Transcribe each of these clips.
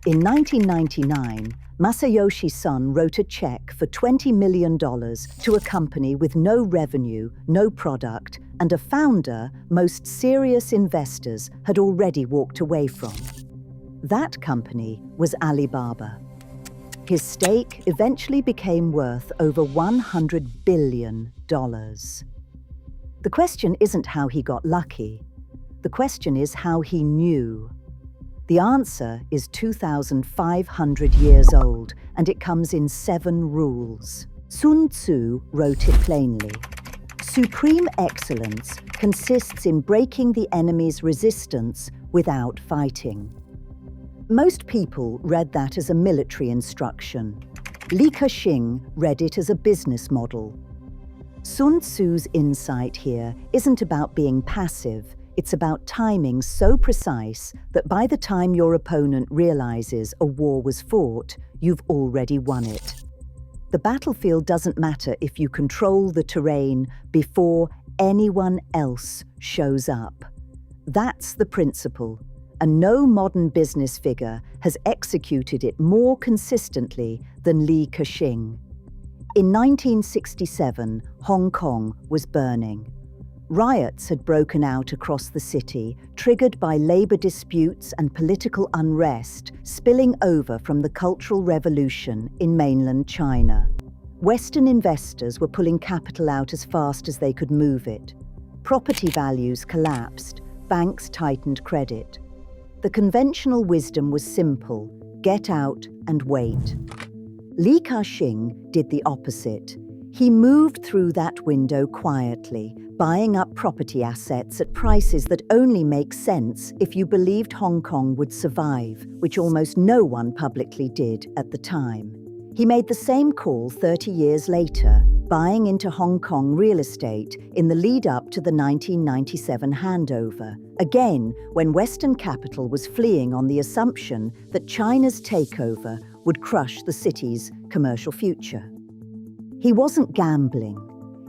In 1999, Masayoshi Son wrote a check for $20 million to a company with no revenue, no product, and a founder most serious investors had already walked away from. That company was Alibaba. His stake eventually became worth over $100 billion. The question isn't how he got lucky. The question is how he knew. The answer is 2,500 years old, and it comes in 7 rules. Sun Tzu wrote it plainly. Supreme excellence consists in breaking the enemy's resistance without fighting. Most people read that as a military instruction. Ka-shing read it as a business model. Sun Tzu's insight here isn't about being passive, it's about timing so precise that by the time your opponent realizes a war was fought, you've already won it. The battlefield doesn't matter if you control the terrain before anyone else shows up. That's the principle, and no modern business figure has executed it more consistently than Ka-shing. In 1967, Hong Kong was burning. Riots had broken out across the city, triggered by labor disputes and political unrest spilling over from the Cultural Revolution in mainland China. Western investors were pulling capital out as fast as they could move it. Property values collapsed, banks tightened credit. The conventional wisdom was simple: get out and wait. Ka-shing did the opposite. He moved through that window quietly, buying up property assets at prices that only make sense if you believed Hong Kong would survive, which almost no one publicly did at the time. He made the same call 30 years later, buying into Hong Kong real estate in the lead-up to the 1997 handover, again when Western capital was fleeing on the assumption that China's takeover would crush the city's commercial future. He wasn't gambling.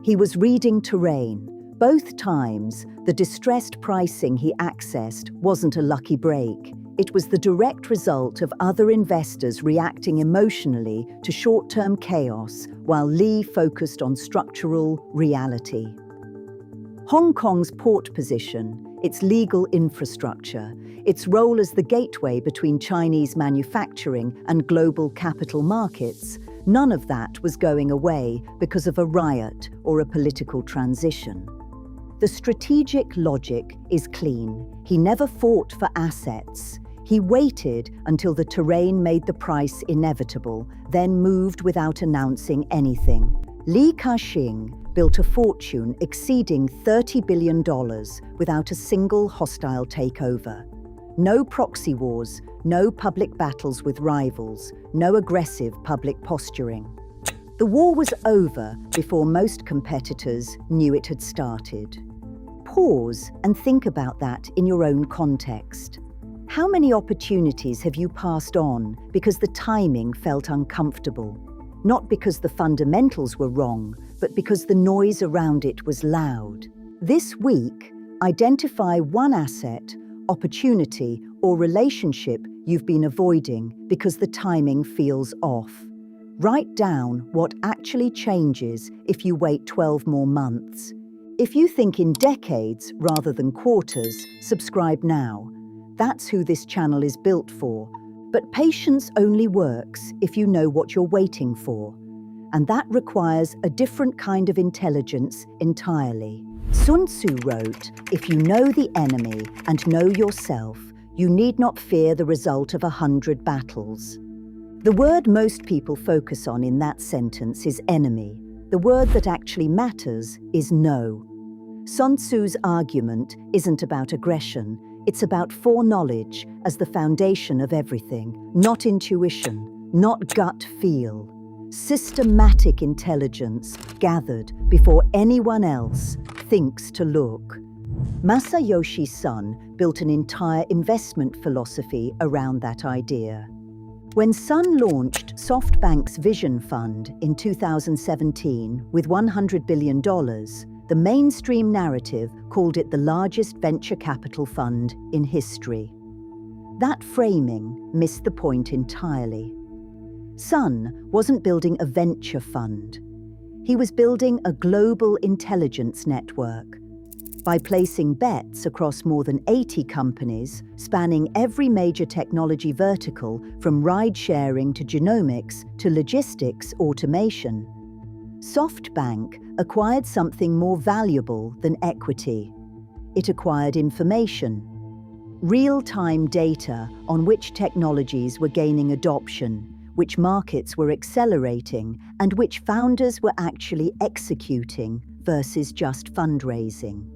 He was reading terrain. Both times, the distressed pricing he accessed wasn't a lucky break. It was the direct result of other investors reacting emotionally to short-term chaos, while Lee focused on structural reality. Hong Kong's port position, its legal infrastructure, its role as the gateway between Chinese manufacturing and global capital markets, none of that was going away because of a riot or a political transition. The strategic logic is clean. He never fought for assets. He waited until the terrain made the price inevitable, then moved without announcing anything. Ka-shing built a fortune exceeding $30 billion without a single hostile takeover. No proxy wars, no public battles with rivals, no aggressive public posturing. The war was over before most competitors knew it had started. Pause and think about that in your own context. How many opportunities have you passed on because the timing felt uncomfortable? Not because the fundamentals were wrong, but because the noise around it was loud. This week, identify one asset, opportunity, or relationship you've been avoiding because the timing feels off. Write down what actually changes if you wait 12 more months. If you think in decades rather than quarters, subscribe now. That's who this channel is built for. But patience only works if you know what you're waiting for. And that requires a different kind of intelligence entirely. Sun Tzu wrote, "If you know the enemy and know yourself, you need not fear the result of 100 battles." The word most people focus on in that sentence is enemy. The word that actually matters is know. Sun Tzu's argument isn't about aggression, it's about foreknowledge as the foundation of everything, not intuition, not gut feel. Systematic intelligence gathered before anyone else thinks to look. Masayoshi Son built an entire investment philosophy around that idea. When Son launched SoftBank's Vision Fund in 2017 with $100 billion, the mainstream narrative called it the largest venture capital fund in history. That framing missed the point entirely. Son wasn't building a venture fund. He was building a global intelligence network. By placing bets across more than 80 companies, spanning every major technology vertical from ride-sharing to genomics to logistics automation, SoftBank acquired something more valuable than equity. It acquired information, real-time data on which technologies were gaining adoption, which markets were accelerating, and which founders were actually executing versus just fundraising.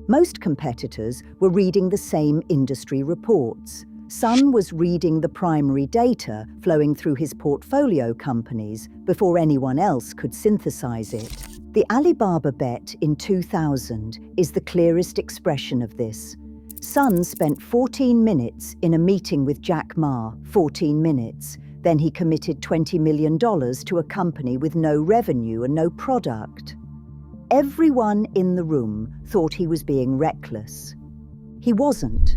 Most competitors were reading the same industry reports. Son was reading the primary data flowing through his portfolio companies before anyone else could synthesize it. The Alibaba Bet in 2000 is the clearest expression of this. Son spent 14 minutes in a meeting with Jack Ma, 14 minutes. Then he committed $20 million to a company with no revenue and no product. Everyone in the room thought he was being reckless. He wasn't.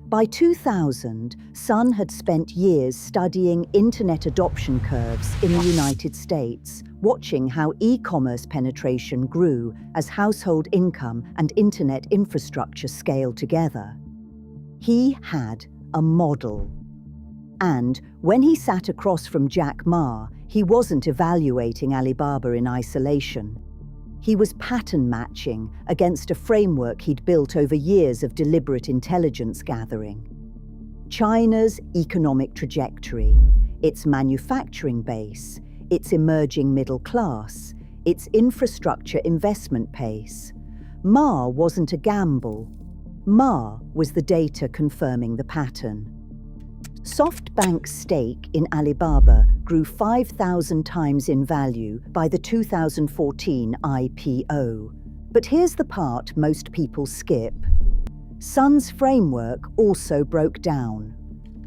By 2000, Son had spent years studying internet adoption curves in the United States, watching how e-commerce penetration grew as household income and internet infrastructure scaled together. He had a model. And when he sat across from Jack Ma, he wasn't evaluating Alibaba in isolation. He was pattern matching against a framework he'd built over years of deliberate intelligence gathering. China's economic trajectory, its manufacturing base, its emerging middle class, its infrastructure investment pace. Ma wasn't a gamble. Ma was the data confirming the pattern. SoftBank's stake in Alibaba grew 5,000 times in value by the 2014 IPO. But here's the part most people skip. Son's framework also broke down.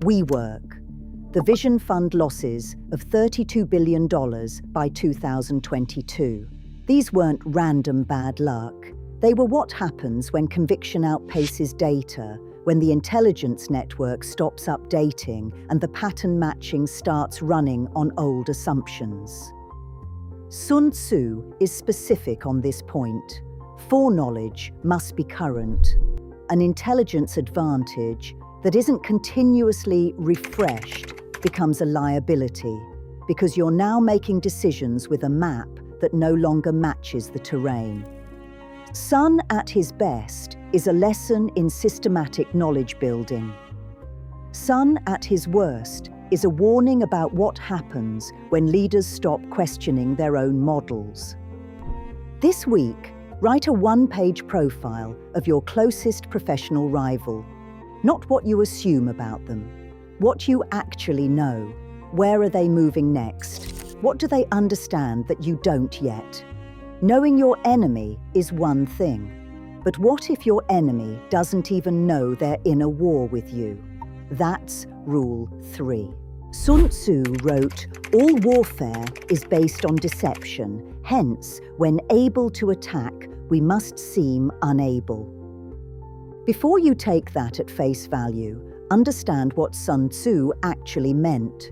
WeWork, the Vision Fund losses of $32 billion by 2022. These weren't random bad luck. They were what happens when conviction outpaces data, when the intelligence network stops updating and the pattern matching starts running on old assumptions. Sun Tzu is specific on this point. Foreknowledge must be current. An intelligence advantage that isn't continuously refreshed becomes a liability, because you're now making decisions with a map that no longer matches the terrain. Son at his best is a lesson in systematic knowledge building. Son at his worst is a warning about what happens when leaders stop questioning their own models. This week, write a one-page profile of your closest professional rival. Not what you assume about them, what you actually know. Where are they moving next? What do they understand that you don't yet? Knowing your enemy is one thing, but what if your enemy doesn't even know they're in a war with you? That's rule 3. Sun Tzu wrote, "All warfare is based on deception, hence, when able to attack, we must seem unable." Before you take that at face value, understand what Sun Tzu actually meant.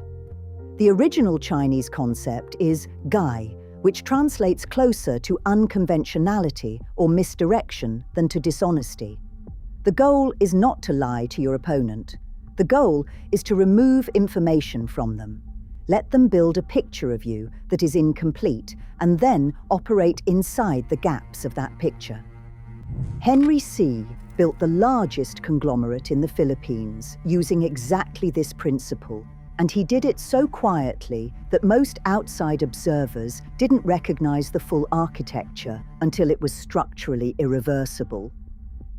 The original Chinese concept is gai, which translates closer to unconventionality or misdirection than to dishonesty. The goal is not to lie to your opponent. The goal is to remove information from them. Let them build a picture of you that is incomplete and then operate inside the gaps of that picture. Henry C. built the largest conglomerate in the Philippines using exactly this principle. And he did it so quietly that most outside observers didn't recognize the full architecture until it was structurally irreversible.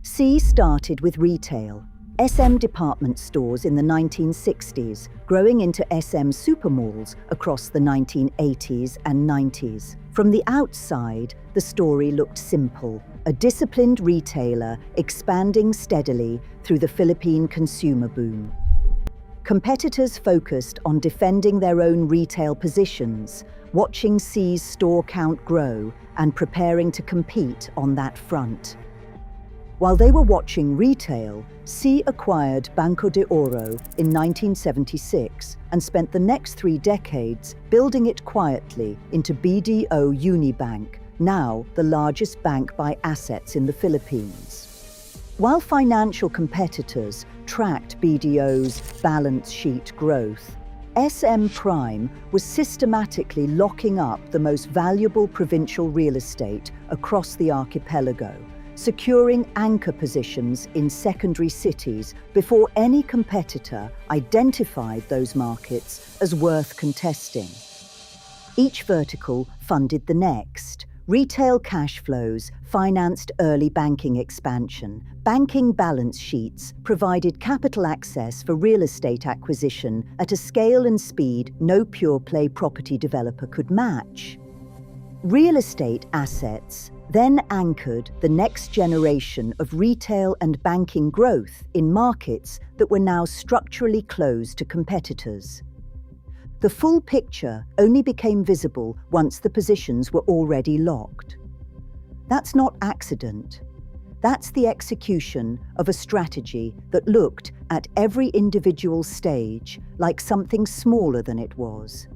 C started with retail, SM department stores in the 1960s, growing into SM supermalls across the 1980s and 90s. From the outside, the story looked simple: a disciplined retailer expanding steadily through the Philippine consumer boom. Competitors focused on defending their own retail positions, watching C's store count grow and preparing to compete on that front. While they were watching retail, Xi acquired Banco de Oro in 1976 and spent the next 3 decades building it quietly into BDO Unibank, now the largest bank by assets in the Philippines. While financial competitors tracked BDO's balance sheet growth, SM Prime was systematically locking up the most valuable provincial real estate across the archipelago, securing anchor positions in secondary cities before any competitor identified those markets as worth contesting. Each vertical funded the next. Retail cash flows financed early banking expansion. Banking balance sheets provided capital access for real estate acquisition at a scale and speed no pure-play property developer could match. Real estate assets then anchored the next generation of retail and banking growth in markets that were now structurally closed to competitors. The full picture only became visible once the positions were already locked. That's not accident. That's the execution of a strategy that looked at every individual stage like something smaller than it was.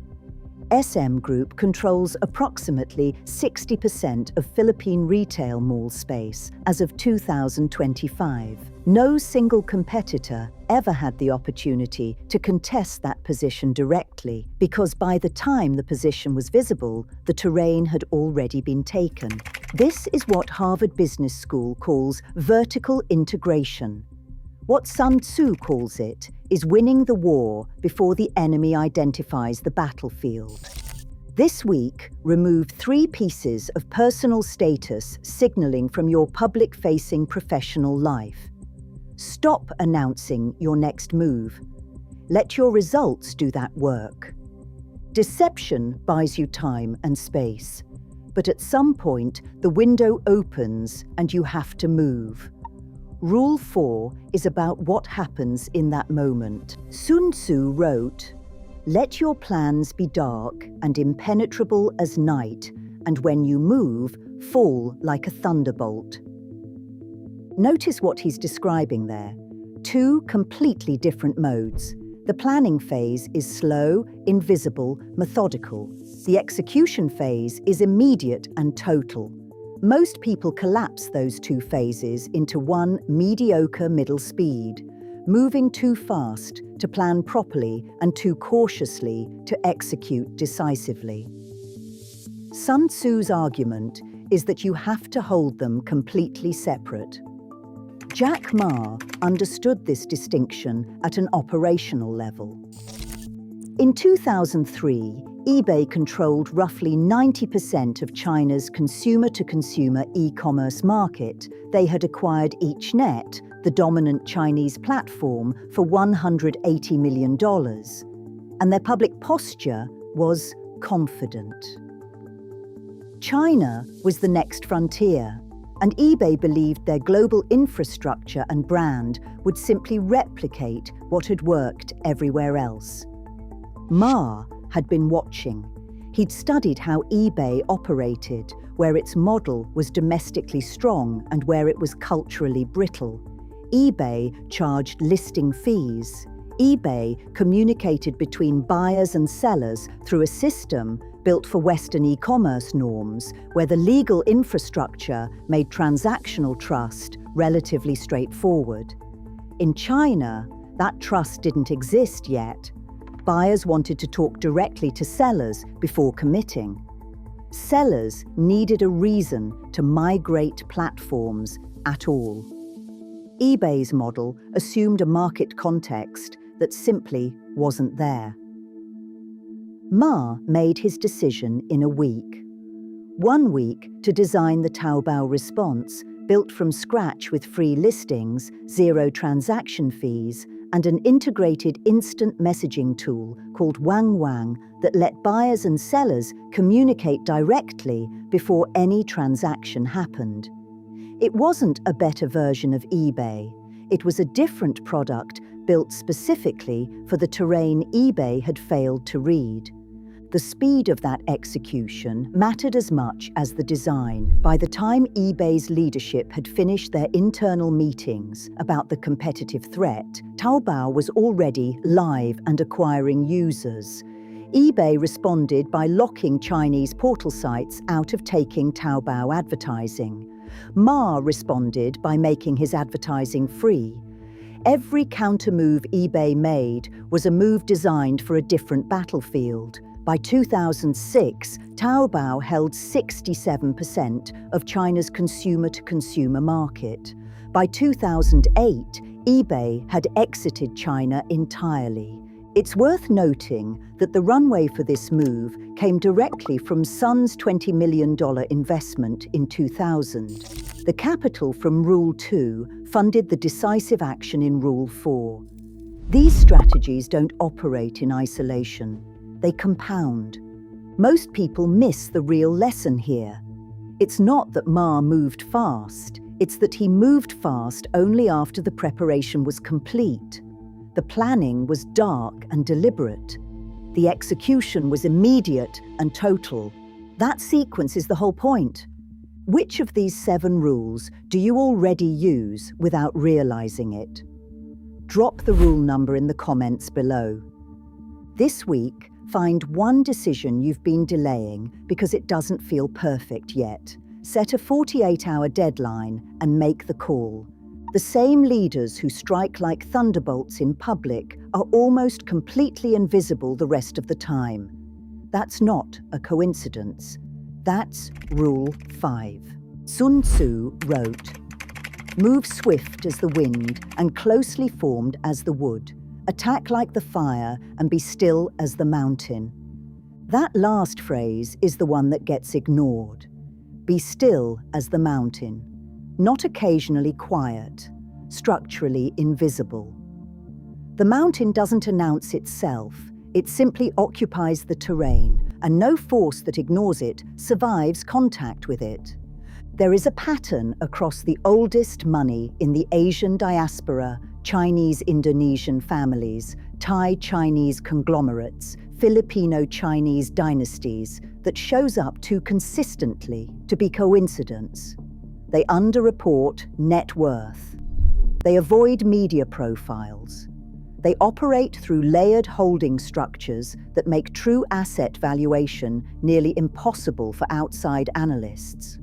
SM Group controls approximately 60% of Philippine retail mall space as of 2025. No single competitor ever had the opportunity to contest that position directly because by the time the position was visible, the terrain had already been taken. This is what Harvard Business School calls vertical integration. What Sun Tzu calls it is winning the war before the enemy identifies the battlefield. This week, remove 3 pieces of personal status signaling from your public-facing professional life. Stop announcing your next move. Let your results do that work. Deception buys you time and space, but at some point, the window opens and you have to move. Rule 4 is about what happens in that moment. Sun Tzu wrote, "Let your plans be dark and impenetrable as night, and when you move, fall like a thunderbolt." Notice what he's describing there. 2 completely different modes. The planning phase is slow, invisible, methodical. The execution phase is immediate and total. Most people collapse those 2 phases into one mediocre middle speed, moving too fast to plan properly and too cautiously to execute decisively. Sun Tzu's argument is that you have to hold them completely separate. Jack Ma understood this distinction at an operational level. In 2003, eBay controlled roughly 90% of China's consumer-to-consumer e-commerce market. They had acquired EachNet, the dominant Chinese platform, for $180 million. And their public posture was confident. China was the next frontier, and eBay believed their global infrastructure and brand would simply replicate what had worked everywhere else. Ma had been watching. He'd studied how eBay operated, where its model was domestically strong and where it was culturally brittle. eBay charged listing fees. eBay communicated between buyers and sellers through a system built for Western e-commerce norms, where the legal infrastructure made transactional trust relatively straightforward. In China, that trust didn't exist yet. Buyers wanted to talk directly to sellers before committing. Sellers needed a reason to migrate platforms at all. eBay's model assumed a market context that simply wasn't there. Ma made his decision in a week. 1 week to design the Taobao response, built from scratch with free listings, 0 transaction fees, and an integrated instant messaging tool called Wang Wang that let buyers and sellers communicate directly before any transaction happened. It wasn't a better version of eBay. It was a different product built specifically for the terrain eBay had failed to read. The speed of that execution mattered as much as the design. By the time eBay's leadership had finished their internal meetings about the competitive threat, Taobao was already live and acquiring users. eBay responded by locking Chinese portal sites out of taking Taobao advertising. Ma responded by making his advertising free. Every countermove eBay made was a move designed for a different battlefield. By 2006, Taobao held 67% of China's consumer-to-consumer market. By 2008, eBay had exited China entirely. It's worth noting that the runway for this move came directly from Son's $20 million investment in 2000. The capital from Rule 2 funded the decisive action in Rule 4. These strategies don't operate in isolation. They compound. Most people miss the real lesson here. It's not that Ma moved fast, it's that he moved fast only after the preparation was complete. The planning was dark and deliberate. The execution was immediate and total. That sequence is the whole point. Which of these 7 rules do you already use without realizing it? Drop the rule number in the comments below. This week, find one decision you've been delaying because it doesn't feel perfect yet. Set a 48-hour deadline and make the call. The same leaders who strike like thunderbolts in public are almost completely invisible the rest of the time. That's not a coincidence. That's Rule 5. Sun Tzu wrote, "Move swift as the wind and closely formed as the wood. Attack like the fire and be still as the mountain." That last phrase is the one that gets ignored. Be still as the mountain. Not occasionally quiet, structurally invisible. The mountain doesn't announce itself, it simply occupies the terrain, and no force that ignores it survives contact with it. There is a pattern across the oldest money in the Asian diaspora, Chinese-Indonesian families, Thai-Chinese conglomerates, Filipino-Chinese dynasties that shows up too consistently to be coincidence. They underreport net worth. They avoid media profiles. They operate through layered holding structures that make true asset valuation nearly impossible for outside analysts.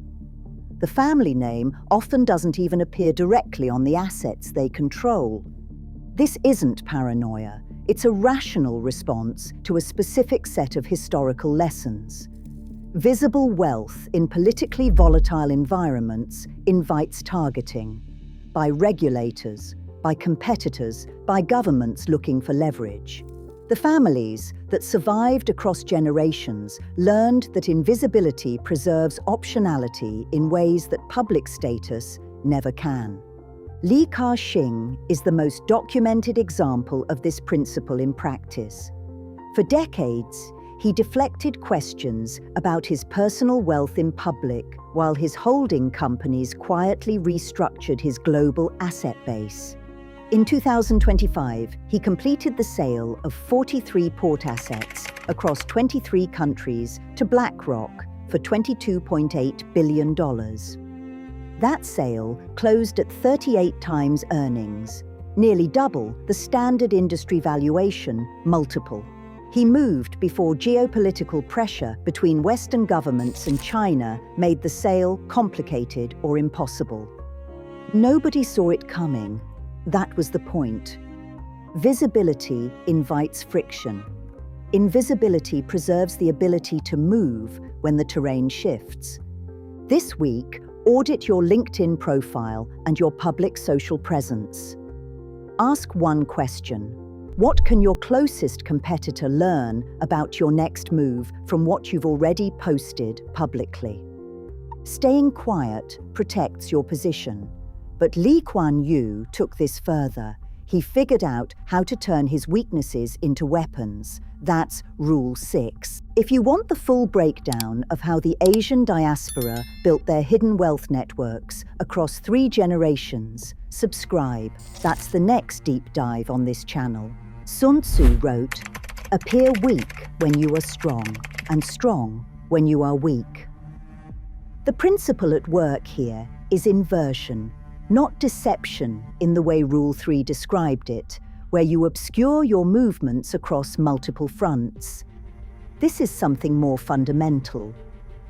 The family name often doesn't even appear directly on the assets they control. This isn't paranoia. It's a rational response to a specific set of historical lessons. Visible wealth in politically volatile environments invites targeting by regulators, by competitors, by governments looking for leverage. The families that survived across generations learned that invisibility preserves optionality in ways that public status never can. Ka-shing is the most documented example of this principle in practice. For decades, he deflected questions about his personal wealth in public while his holding companies quietly restructured his global asset base. In 2025, he completed the sale of 43 port assets across 23 countries to BlackRock for $22.8 billion. That sale closed at 38 times earnings, nearly double the standard industry valuation multiple. He moved before geopolitical pressure between Western governments and China made the sale complicated or impossible. Nobody saw it coming. That was the point. Visibility invites friction. Invisibility preserves the ability to move when the terrain shifts. This week, audit your LinkedIn profile and your public social presence. Ask one question. What can your closest competitor learn about your next move from what you've already posted publicly? Staying quiet protects your position. But Lee Kuan Yew took this further. He figured out how to turn his weaknesses into weapons. That's Rule 6. If you want the full breakdown of how the Asian diaspora built their hidden wealth networks across 3 generations, subscribe. That's the next deep dive on this channel. Sun Tzu wrote, Appear weak when you are strong, and strong when you are weak. The principle at work here is inversion, not deception in the way Rule 3 described it, where you obscure your movements across multiple fronts. This is something more fundamental.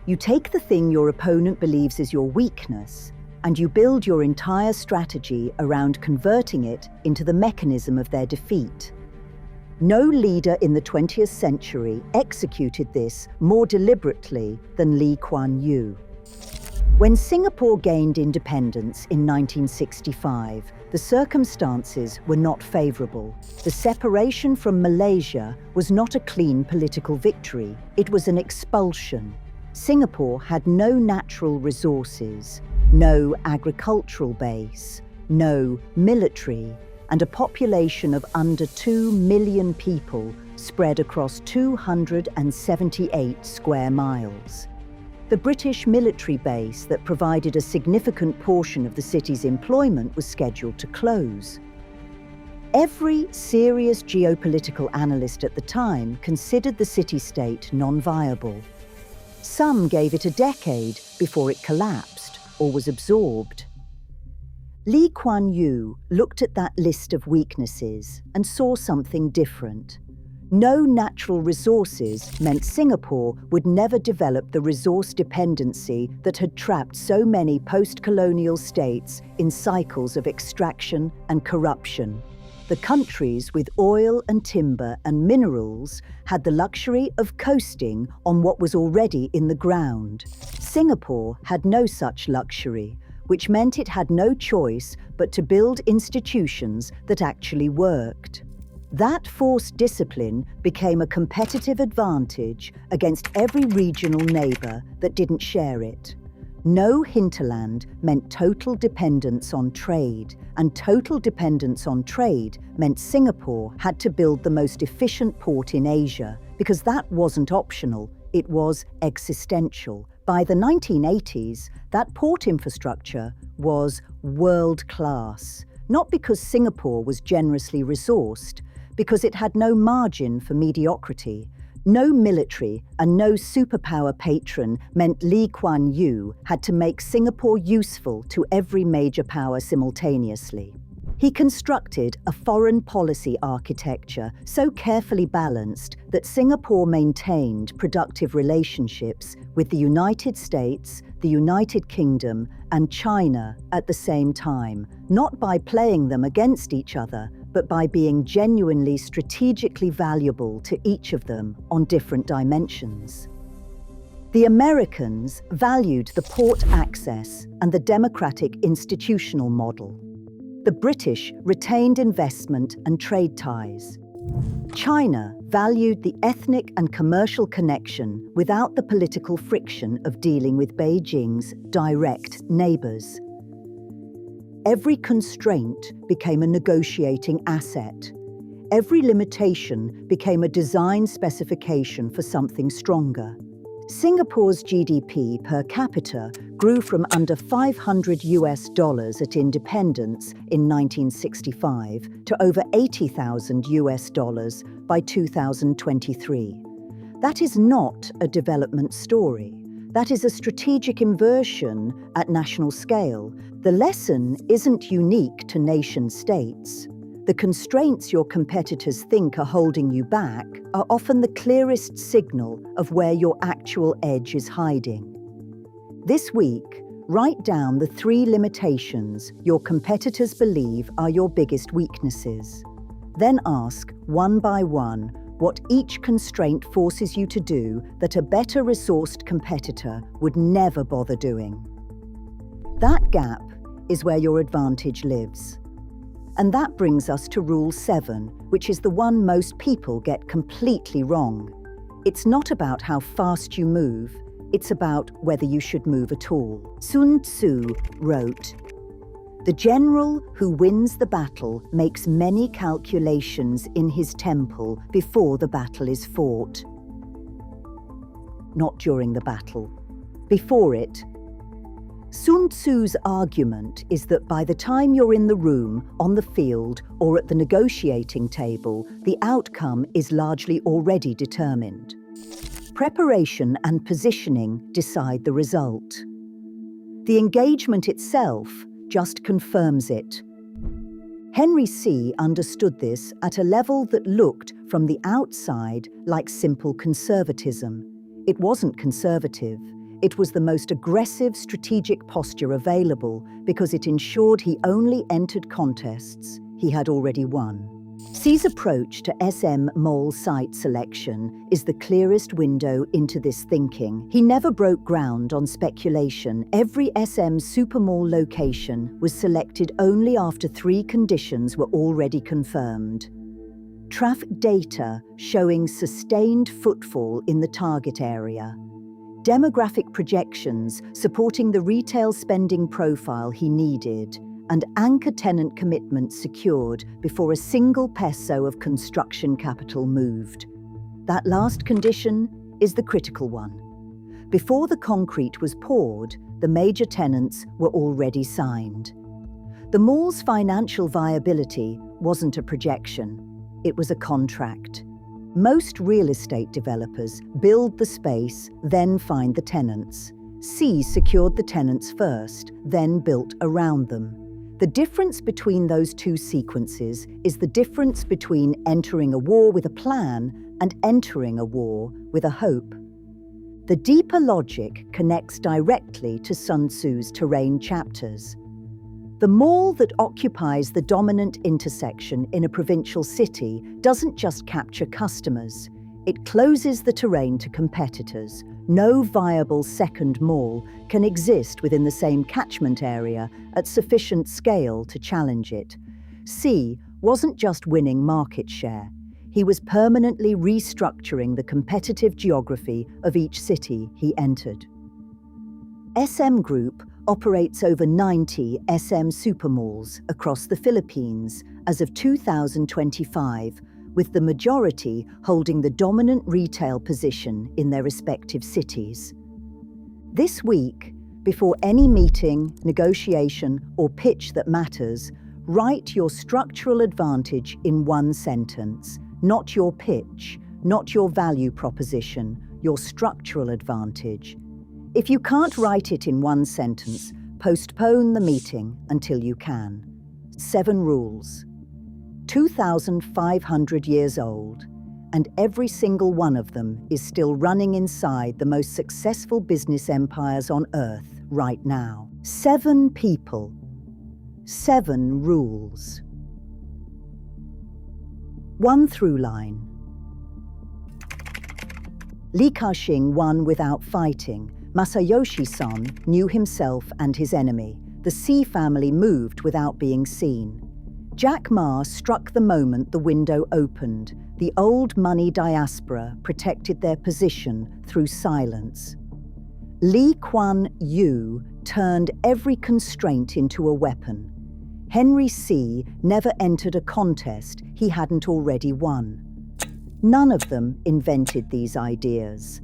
You take the thing your opponent believes is your weakness, and you build your entire strategy around converting it into the mechanism of their defeat. No leader in the 20th century executed this more deliberately than Lee Kuan Yew. When Singapore gained independence in 1965, the circumstances were not favorable. The separation from Malaysia was not a clean political victory, it was an expulsion. Singapore had no natural resources, no agricultural base, no military, and a population of under 2 million people spread across 278 square miles. The British military base that provided a significant portion of the city's employment was scheduled to close. Every serious geopolitical analyst at the time considered the city-state non-viable. Some gave it a decade before it collapsed or was absorbed. Lee Kuan Yew looked at that list of weaknesses and saw something different. No natural resources meant Singapore would never develop the resource dependency that had trapped so many post-colonial states in cycles of extraction and corruption. The countries with oil and timber and minerals had the luxury of coasting on what was already in the ground. Singapore had no such luxury, which meant it had no choice but to build institutions that actually worked. That forced discipline became a competitive advantage against every regional neighbour that didn't share it. No hinterland meant total dependence on trade, and total dependence on trade meant Singapore had to build the most efficient port in Asia, because that wasn't optional, it was existential. By the 1980s, that port infrastructure was world-class, not because Singapore was generously resourced, because it had no margin for mediocrity. No military and no superpower patron meant Lee Kuan Yew had to make Singapore useful to every major power simultaneously. He constructed a foreign policy architecture so carefully balanced that Singapore maintained productive relationships with the United States, the United Kingdom, and China at the same time, not by playing them against each other, but by being genuinely strategically valuable to each of them on different dimensions. The Americans valued the port access and the democratic institutional model. The British retained investment and trade ties. China valued the ethnic and commercial connection without the political friction of dealing with Beijing's direct neighbours. Every constraint became a negotiating asset. Every limitation became a design specification for something stronger. Singapore's GDP per capita grew from under $500 at independence in 1965 to over $80,000 by 2023. That is not a development story. That is a strategic inversion at national scale. The lesson isn't unique to nation-states. The constraints your competitors think are holding you back are often the clearest signal of where your actual edge is hiding. This week, write down the 3 limitations your competitors believe are your biggest weaknesses. Then ask, one by one, what each constraint forces you to do that a better resourced competitor would never bother doing. That gap is where your advantage lives. And that brings us to Rule 7, which is the one most people get completely wrong. It's not about how fast you move, it's about whether you should move at all. Sun Tzu wrote, "The general who wins the battle makes many calculations in his temple before the battle is fought." Not during the battle. Before it, Sun Tzu's argument is that by the time you're in the room, on the field, or at the negotiating table, the outcome is largely already determined. Preparation and positioning decide the result. The engagement itself just confirms it. Henry C. understood this at a level that looked, from the outside, like simple conservatism. It wasn't conservative. It was the most aggressive strategic posture available because it ensured he only entered contests he had already won. C's approach to SM mall site selection is the clearest window into this thinking. He never broke ground on speculation. Every SM supermall location was selected only after 3 conditions were already confirmed. Traffic data showing sustained footfall in the target area. Demographic projections supporting the retail spending profile he needed, and anchor tenant commitments secured before a single peso of construction capital moved. That last condition is the critical one. Before the concrete was poured, the major tenants were already signed. The mall's financial viability wasn't a projection, it was a contract. Most real estate developers build the space, then find the tenants. C secured the tenants first, then built around them. The difference between those two sequences is the difference between entering a war with a plan and entering a war with a hope. The deeper logic connects directly to Sun Tzu's terrain chapters. The mall that occupies the dominant intersection in a provincial city doesn't just capture customers, it closes the terrain to competitors. No viable second mall can exist within the same catchment area at sufficient scale to challenge it. C wasn't just winning market share, he was permanently restructuring the competitive geography of each city he entered. SM Group operates over 90 SM supermalls across the Philippines as of 2025, with the majority holding the dominant retail position in their respective cities. This week, before any meeting, negotiation, or pitch that matters, write your structural advantage in one sentence. Not your pitch, not your value proposition, your structural advantage. If you can't write it in one sentence, postpone the meeting until you can. 7 rules. 2,500 years old, and every single one of them is still running inside the most successful business empires on Earth right now. 7 people. 7 rules. 1 through line. Li Ka-shing won without fighting. Masayoshi Son knew himself and his enemy. The C family moved without being seen. Jack Ma struck the moment the window opened. The old money diaspora protected their position through silence. Lee Kuan Yew turned every constraint into a weapon. Henry C never entered a contest he hadn't already won. None of them invented these ideas.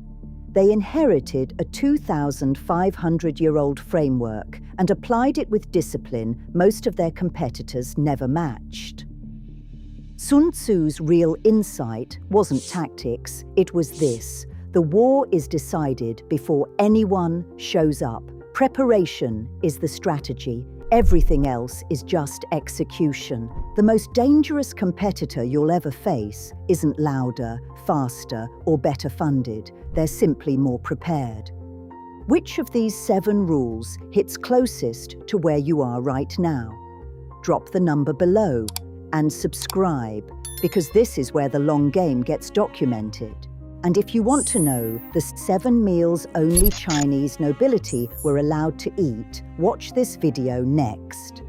They inherited a 2,500-year-old framework and applied it with discipline most of their competitors never matched. Sun Tzu's real insight wasn't tactics, it was this: the war is decided before anyone shows up. Preparation is the strategy. Everything else is just execution. The most dangerous competitor you'll ever face isn't louder, faster, or better funded. They're simply more prepared. Which of these 7 rules hits closest to where you are right now? Drop the number below and subscribe, because this is where the long game gets documented. And if you want to know the 7 meals only Chinese nobility were allowed to eat, watch this video next.